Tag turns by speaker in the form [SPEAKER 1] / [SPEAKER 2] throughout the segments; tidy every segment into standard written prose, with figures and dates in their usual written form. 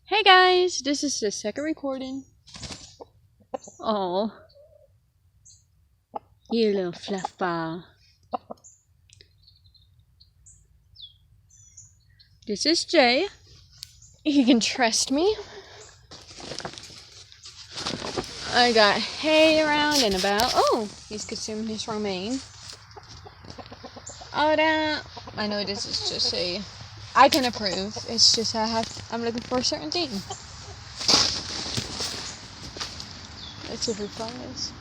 [SPEAKER 1] Hey guys, this is the second recording. Oh, you little fluff ball. This is Jay. You can trust me. I got hay around and about. Oh, he's consuming his romaine. Oh, that. I know this is just I can approve. It's just I'm looking for a certain thing. Let's see if he follows.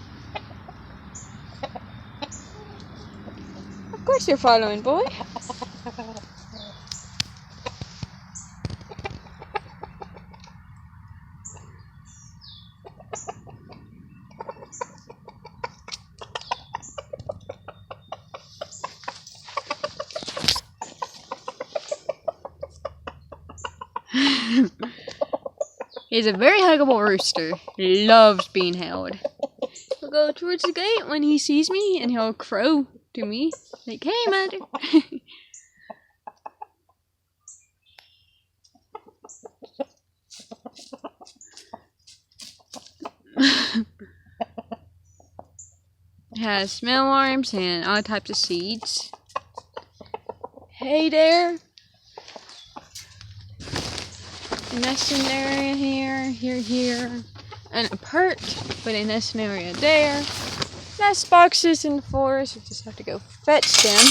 [SPEAKER 1] Of course you're following, boy. He's a very huggable rooster. He loves being held. He'll go towards the gate when he sees me and he'll crow to me like, "Hey, mother." It has mealworms and all types of seeds. Hey there. A nesting area here, and a perch, but a nesting area there. Nest boxes in the forest, we just have to go fetch them.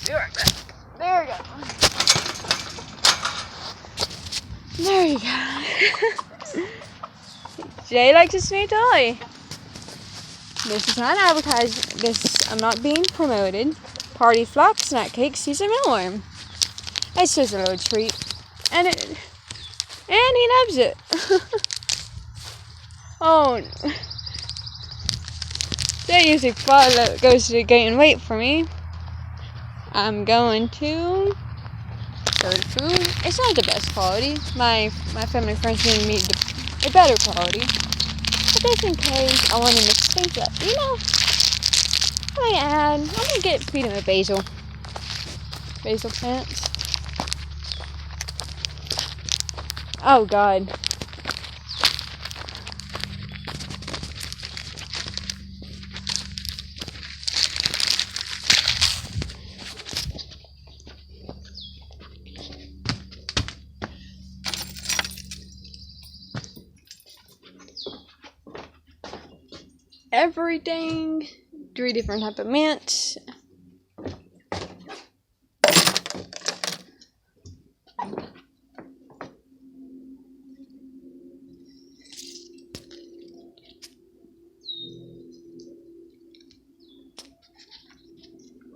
[SPEAKER 1] Be right back. There we go. There you go. Jay likes his new toy. This is not advertised. I'm not being promoted. Party flock, snack cakes, he's a mealworm. It's just a little treat. And he loves it. Oh. They usually goes to the gate and wait for me. I'm going to third food. It's not the best quality. My family friends gave me a better quality. But just in case I want to mix things up, I'm gonna feed him a basil plants. Oh God. Everything. 3 different types of mints.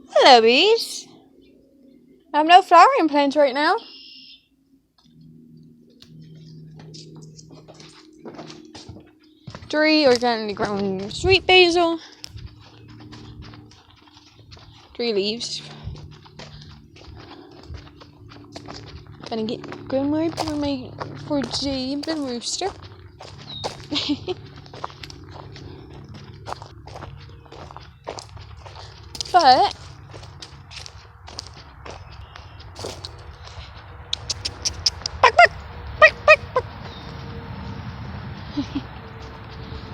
[SPEAKER 1] Hello, bees. I have no flowering plants right now. Three organically grown sweet basil. 3 leaves. Gonna get groomer for Jay the rooster. But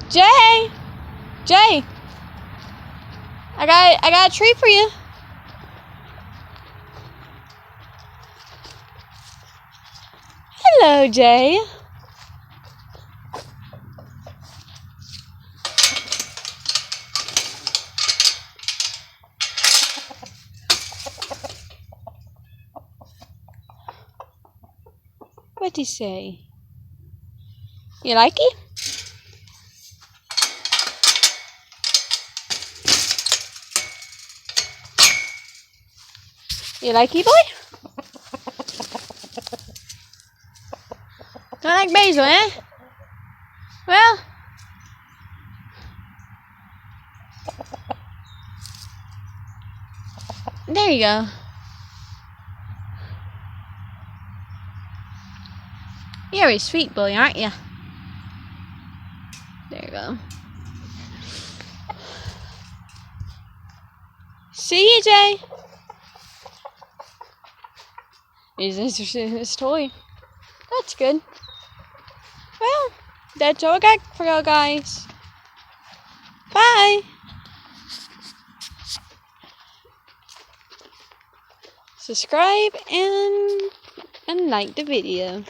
[SPEAKER 1] Jay, I got a treat for you. Hello, Jay. What'd he say? You like it? You like it, boy? Don't like basil, eh? Well, there you go. You're a sweet boy, aren't you? There you go. See you, Jay. He's interested in his toy. That's good. Well, that's all I got for y'all guys. Bye. Subscribe and like the video.